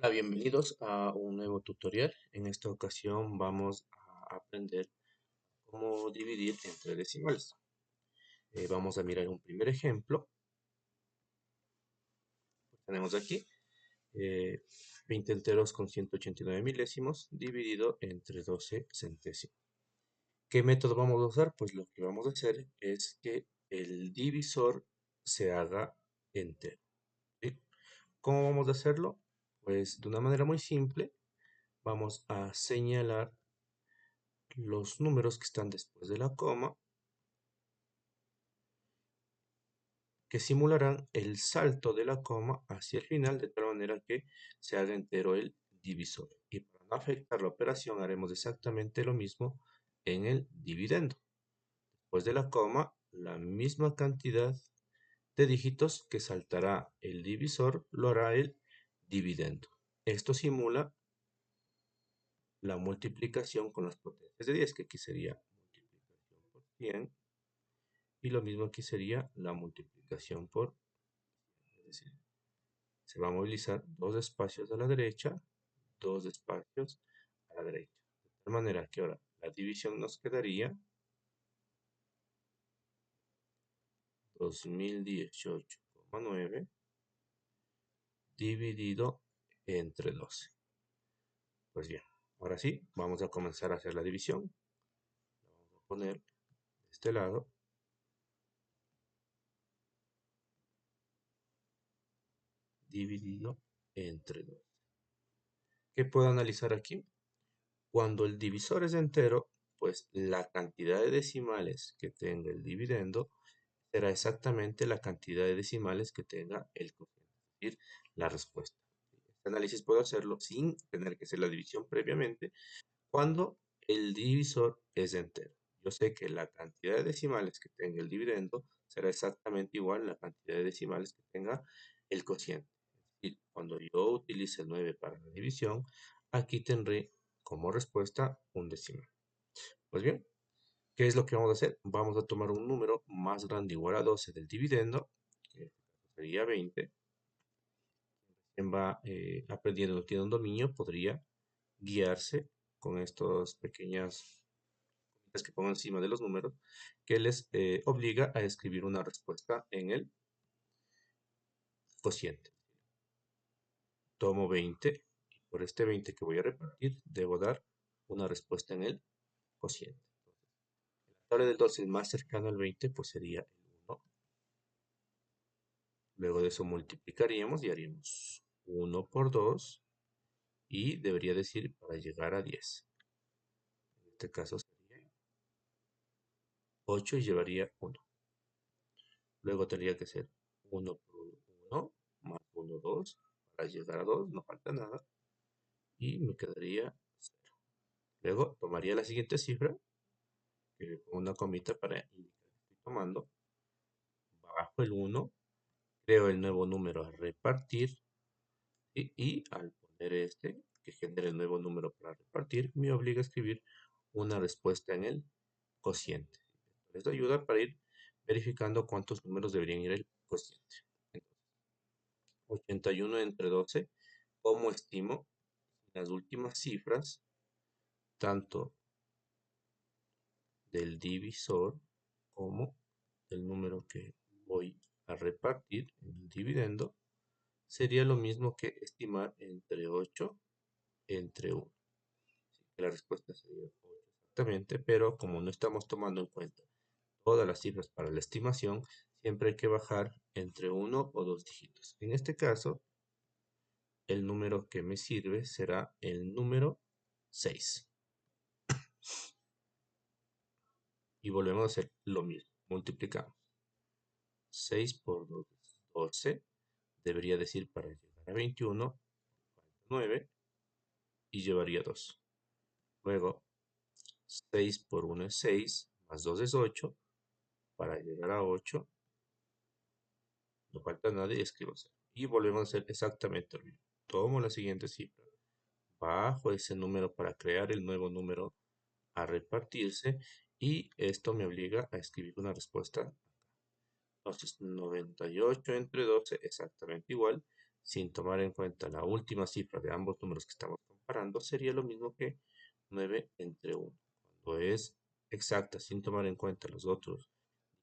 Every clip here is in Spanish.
Hola, bienvenidos a un nuevo tutorial. En esta ocasión vamos a aprender cómo dividir entre decimales. Vamos a mirar un primer ejemplo. Tenemos aquí 20 enteros con 189 milésimos dividido entre 12 centésimos. ¿Qué método vamos a usar? Pues lo que vamos a hacer es que el divisor se haga entero. ¿Sí? ¿Cómo vamos a hacerlo? Pues de una manera muy simple. Vamos a señalar los números que están después de la coma, que simularán el salto de la coma hacia el final, de tal manera que se haga entero el divisor. Y para no afectar la operación, haremos exactamente lo mismo en el dividendo. Después de la coma, la misma cantidad de dígitos que saltará el divisor lo hará el dividendo. Esto simula la multiplicación con las potencias de 10, que aquí sería multiplicación por 100. Y lo mismo aquí sería la multiplicación por, es decir, se va a movilizar dos espacios a la derecha, dos espacios a la derecha. De tal manera que ahora la división nos quedaría 2018,9 dividido entre 12. Pues bien, ahora sí, vamos a comenzar a hacer la división. Vamos a poner de este lado dividido entre 12. ¿Qué puedo analizar aquí? Cuando el divisor es entero, pues la cantidad de decimales que tenga el dividendo será exactamente la cantidad de decimales que tenga el cociente, es decir, la respuesta. Este análisis puedo hacerlo sin tener que hacer la división previamente cuando el divisor es entero. Yo sé que la cantidad de decimales que tenga el dividendo será exactamente igual a la cantidad de decimales que tenga el cociente. Es decir, cuando yo utilice el 9 para la división, aquí tendré como respuesta un decimal. Pues bien, ¿qué es lo que vamos a hacer? Vamos a tomar un número más grande igual a 12 del dividendo, que sería 20. Quien va aprendiendo, no tiene un dominio, podría guiarse con estas pequeñas cositas que pongo encima de los números, que les obliga a escribir una respuesta en el cociente. Tomo 20 y por este 20 que voy a repartir, debo dar una respuesta en el cociente. La tabla del 12 más cercano al 20, pues sería el 1. Luego de eso multiplicaríamos y haríamos 1 por 2 y debería decir para llegar a 10. En este caso sería 8 y llevaría 1. Luego tendría que ser 1 por 1 más 1, 2. Para llegar a 2 no falta nada y me quedaría 0. Luego tomaría la siguiente cifra, que le pongo una comita para indicar que estoy tomando. Bajo el 1, creo el nuevo número a repartir y al poner este, que genere el nuevo número para repartir, me obliga a escribir una respuesta en el cociente. Esto ayuda para ir verificando cuántos números deberían ir el cociente. Entonces, 81 entre 12, como estimo las últimas cifras, tanto del divisor como del número que voy a repartir en el dividendo, sería lo mismo que estimar entre 8 entre 1. La respuesta sería 8 exactamente, pero como no estamos tomando en cuenta todas las cifras para la estimación, siempre hay que bajar entre 1 o 2 dígitos. En este caso, el número que me sirve será el número 6. Y volvemos a hacer lo mismo. Multiplicamos. 6 por 2 es 12. Debería decir para llegar a 21, 9 y llevaría 2. Luego, 6 por 1 es 6, más 2 es 8. Para llegar a 8, no falta nada y escribo 0. Y volvemos a hacer exactamente lo mismo. Tomo la siguiente cifra, bajo ese número para crear el nuevo número a repartirse y esto me obliga a escribir una respuesta. Entonces 98 entre 12 exactamente igual, sin tomar en cuenta la última cifra de ambos números que estamos comparando, sería lo mismo que 9 entre 1. Cuando es exacta sin tomar en cuenta los otros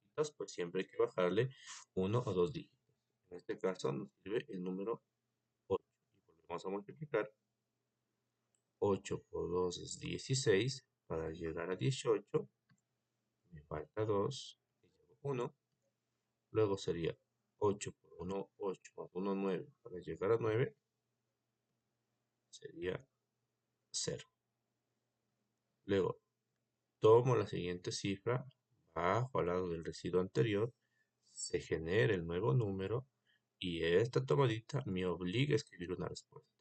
dígitos, pues siempre hay que bajarle uno o dos dígitos. En este caso nos sirve el número 8. Y volvemos a multiplicar. 8 por 2 es 16. Para llegar a 18, me falta 2 y llevo 1. Luego sería 8 por 1, 8 más 1, 9. Para llegar a 9, sería 0. Luego, tomo la siguiente cifra, bajo al lado del residuo anterior, se genera el nuevo número y esta tomadita me obliga a escribir una respuesta.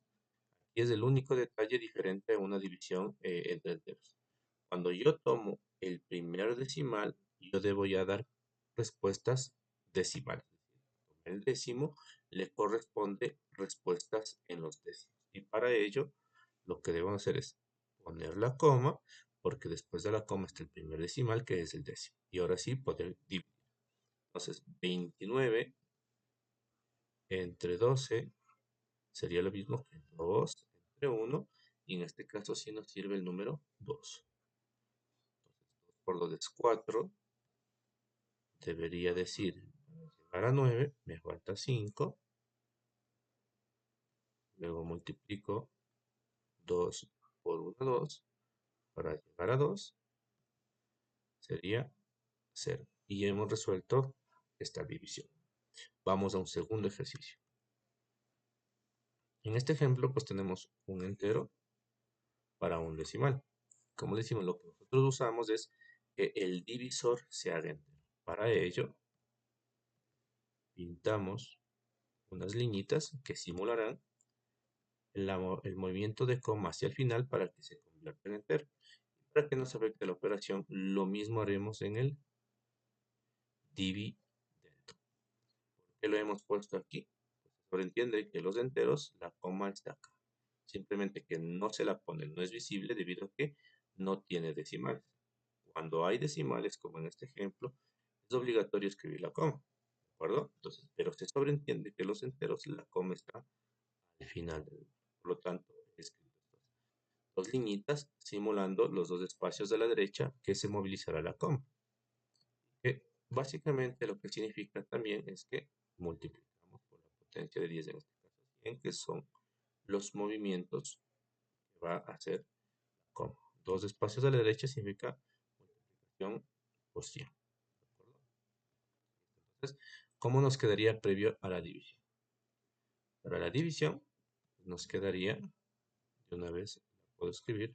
Y es el único detalle diferente a una división entre enteros. Cuando yo tomo el primer decimal, yo debo ya dar respuestas decimales. El décimo le corresponde respuestas en los décimos. Y para ello, lo que debo hacer es poner la coma, porque después de la coma está el primer decimal, que es el décimo. Y ahora sí poder dividir. Entonces, 29 entre 12 sería lo mismo que 2 entre 1. Y en este caso sí nos sirve el número 2. Entonces, 2 por 2 es 4. Debería decir, para llegar a 9, me falta 5. Luego multiplico 2 por 1, 2. Para llegar a 2 sería 0. Y hemos resuelto esta división. Vamos a un segundo ejercicio. En este ejemplo, pues tenemos un entero para un decimal. Como decimos, lo que nosotros usamos es que el divisor se haga entero. Para ello, pintamos unas liñitas que simularán el movimiento de coma hacia el final para que se convierta en entero. Para que no se afecte la operación, lo mismo haremos en el dividendo. ¿Por qué lo hemos puesto aquí? Pues entiende que los enteros, la coma está acá. Simplemente que no se la pone, no es visible debido a que no tiene decimales. Cuando hay decimales, como en este ejemplo, es obligatorio escribir la coma. ¿De acuerdo? Entonces, pero se sobreentiende que los enteros, la coma está al final del número. Por lo tanto, he escrito estas dos liñitas simulando los dos espacios de la derecha que se movilizará la coma. Que básicamente lo que significa también es que multiplicamos por la potencia de 10 en este caso 100, que son los movimientos que va a hacer la coma. Dos espacios a la derecha significa multiplicación por 100. ¿De acuerdo? Entonces, ¿cómo nos quedaría previo a la división? Para la división nos quedaría, de una vez la puedo escribir,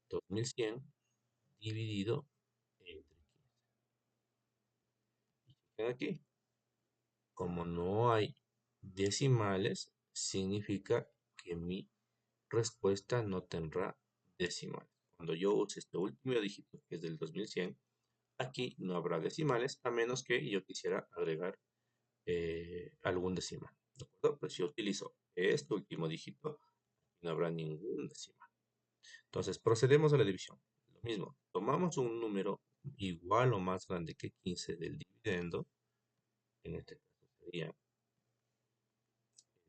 2100 dividido entre 15. Y queda aquí. Como no hay decimales, significa que mi respuesta no tendrá decimales. Cuando yo use este último dígito, que es del 2100, aquí no habrá decimales, a menos que yo quisiera agregar algún decimal. ¿De acuerdo? Pues si yo utilizo este último dígito, no habrá ningún decimal. Entonces, procedemos a la división. Lo mismo, tomamos un número igual o más grande que 15 del dividendo, en este caso sería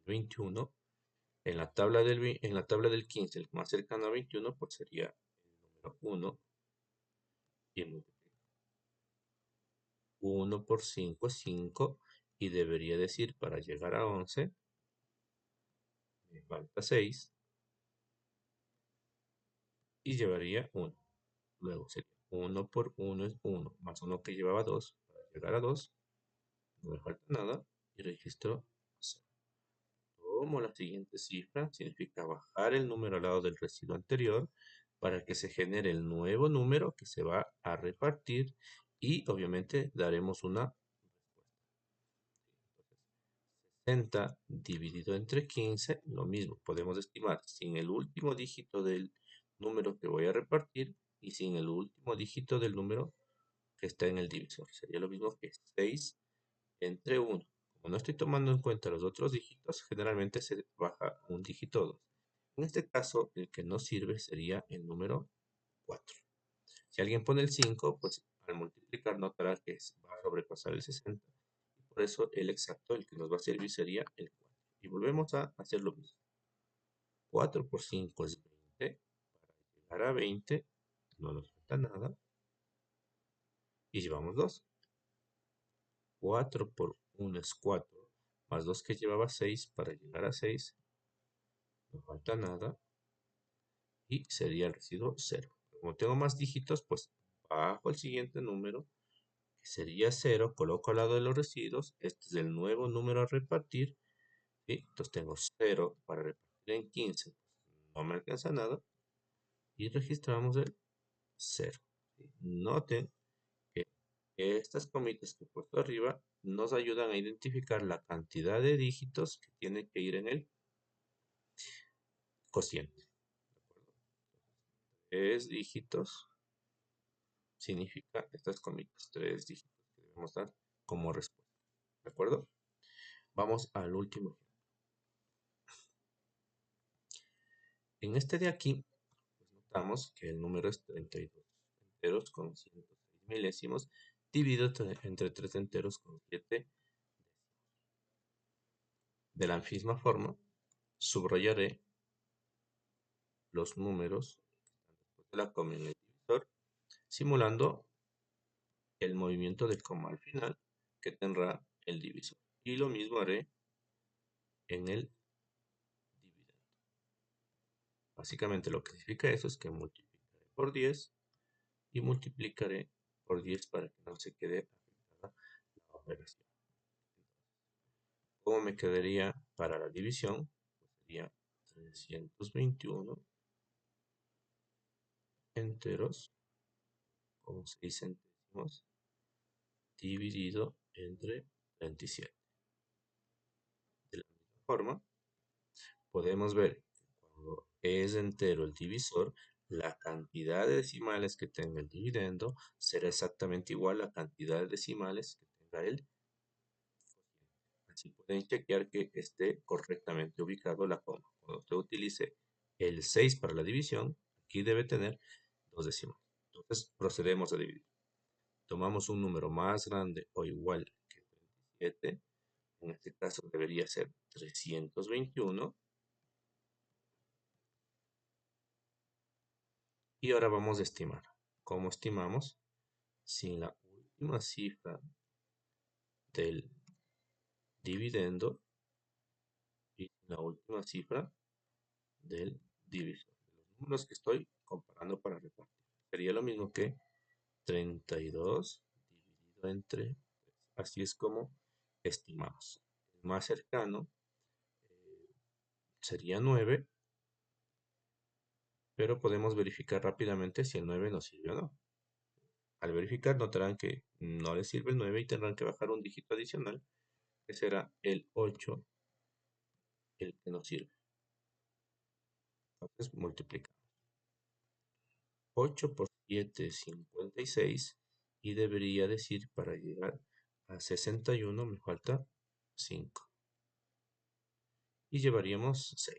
21. En la tabla del 15, el más cercano a 21, pues sería el número 1. Y multiplico 1 por 5 es 5. Y debería decir, para llegar a 11, me falta 6. Y llevaría 1. Luego sería 1 por 1 es 1, más 1 que llevaba 2. Para llegar a 2, no me falta nada. Y registro 0. Tomo la siguiente cifra, significa bajar el número al lado del residuo anterior para que se genere el nuevo número que se va a repartir y obviamente daremos una respuesta. 60 dividido entre 15, lo mismo, podemos estimar sin el último dígito del número que voy a repartir y sin el último dígito del número que está en el divisor. Sería lo mismo que 6 entre 1. Como no estoy tomando en cuenta los otros dígitos, generalmente se baja un dígito 2. En este caso, el que no sirve sería el número 4. Si alguien pone el 5, pues al multiplicar notará que va a sobrepasar el 60. Y por eso el exacto, el que nos va a servir sería el 4. Y volvemos a hacer lo mismo. 4 por 5 es 20. Para llegar a 20 no nos falta nada. Y llevamos 2. 4 por 1 es 4. Más 2 que llevaba 6. Para llegar a 6 no falta nada. Y sería el residuo 0. Como tengo más dígitos, pues bajo el siguiente número, que sería 0, coloco al lado de los residuos. Este es el nuevo número a repartir. ¿Sí? Entonces tengo 0 para repartir en 15. No me alcanza nada. Y registramos el 0. ¿Sí? Noten que estas comitas que he puesto arriba nos ayudan a identificar la cantidad de dígitos que tiene que ir en el cociente. ¿De acuerdo? 3 dígitos significa estas comitas, 3 dígitos que debemos dar como respuesta. ¿De acuerdo? Vamos al último ejemplo. En este de aquí, pues notamos que el número es 32 enteros con 106 milésimos dividido entre 3 enteros con 7. De la misma forma, subrayaré los números después de la coma en el divisor, simulando el movimiento del coma al final que tendrá el divisor. Y lo mismo haré en el dividendo. Básicamente lo que significa eso es que multiplicaré por 10 y multiplicaré por 10 para que no se quede afectada la operación. ¿Cómo me quedaría para la división? Pues sería 321 enteros con 6 centésimos dividido entre 27. De la misma forma, podemos ver que cuando es entero el divisor, la cantidad de decimales que tenga el dividendo será exactamente igual a la cantidad de decimales que tenga el cociente. Así pueden chequear que esté correctamente ubicado la coma. Cuando usted utilice el 6 para la división, aquí debe tener 2 decimales. Entonces procedemos a dividir. Tomamos un número más grande o igual que 27. En este caso debería ser 321. Y ahora vamos a estimar. ¿Cómo estimamos? Sin la última cifra del dividendo y la última cifra del divisor. Los números que estoy comparando para repartir. Sería lo mismo que 32 dividido entre 3. Así es como estimamos. El más cercano sería 9, pero podemos verificar rápidamente si el 9 nos sirve o no. Al verificar notarán que no les sirve el 9 y tendrán que bajar un dígito adicional, que será el 8, el que nos sirve. Entonces multiplicamos. 8 por 7 es 56 y debería decir para llegar a 61 me falta 5. Y llevaríamos 6.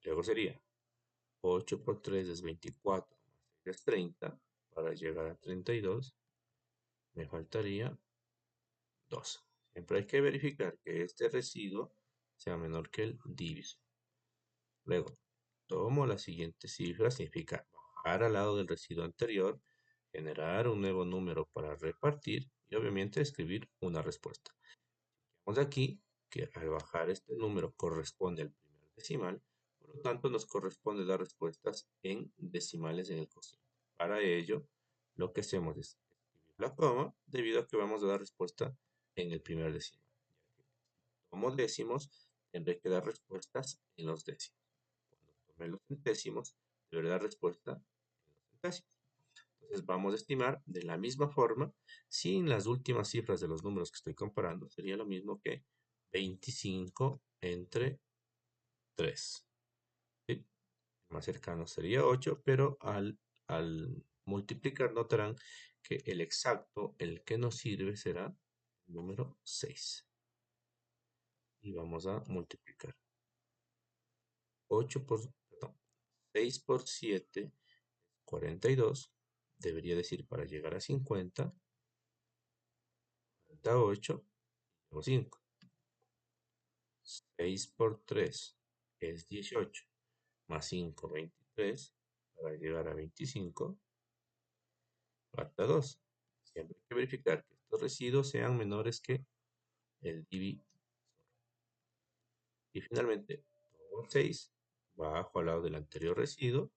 Luego sería 8 por 3 es 24, más 6 es 30. Para llegar a 32 me faltaría 2. Siempre hay que verificar que este residuo sea menor que el divisor. Luego, tomo la siguiente cifra, significa bajar al lado del residuo anterior, generar un nuevo número para repartir y obviamente escribir una respuesta. Vemos aquí que al bajar este número corresponde al primer decimal, por lo tanto nos corresponde dar respuestas en decimales en el cociente. Para ello, lo que hacemos es escribir la coma debido a que vamos a dar respuesta en el primer decimal. Como décimos, tendré que dar respuestas en los décimos. Cuando tome los centésimos, deberé dar respuesta en los centésimos. Entonces vamos a estimar de la misma forma, sin las últimas cifras de los números que estoy comparando, sería lo mismo que 25 entre 3. ¿Sí? El más cercano sería 8, pero al multiplicar notarán que el exacto, el que nos sirve, será el número 6. Y vamos a multiplicar. 6 por 7, 42, debería decir para llegar a 50, falta 8, tengo 5. 6 por 3 es 18, más 5, 23, para llegar a 25, falta 2. Siempre hay que verificar que estos residuos sean menores que el divisor. Y finalmente, tomo 6, bajo al lado del anterior residuo,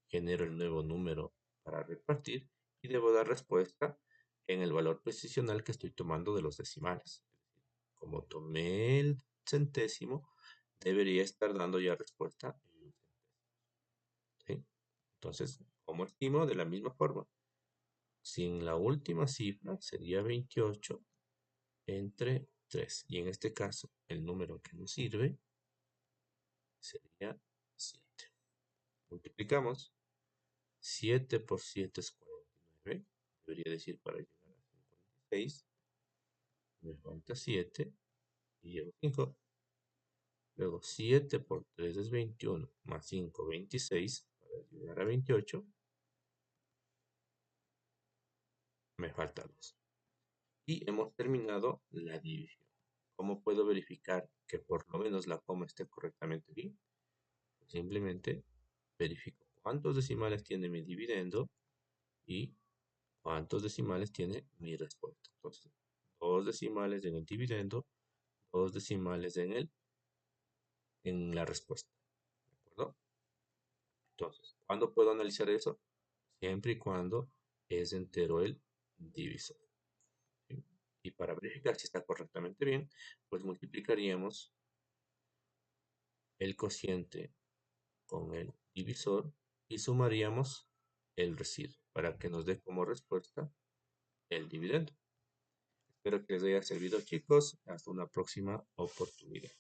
genero el nuevo número para repartir y debo dar respuesta en el valor precisional que estoy tomando de los decimales. Como tomé el centésimo, debería estar dando ya respuesta en un centésimo. ¿Sí? Entonces, como estimo, de la misma forma, sin la última cifra sería 28 entre 3. Y en este caso, el número que nos sirve sería 7. Multiplicamos. 7 por 7 es 49. Debería decir para llegar a 56. Me falta 7 y llevo 5. Luego 7 por 3 es 21, más 5, 26, para llegar a 28, me falta 2. Y hemos terminado la división. ¿Cómo puedo verificar que por lo menos la coma esté correctamente bien? Pues simplemente verifico cuántos decimales tiene mi dividendo y cuántos decimales tiene mi respuesta. Entonces, 2 decimales en el dividendo, 2 decimales en la respuesta. ¿De acuerdo? Entonces, ¿cuándo puedo analizar eso? Siempre y cuando es entero el divisor. ¿Sí? Y para verificar si está correctamente bien, pues multiplicaríamos el cociente con el divisor y sumaríamos el residuo para que nos dé como respuesta el dividendo. Espero que les haya servido, chicos. Hasta una próxima oportunidad.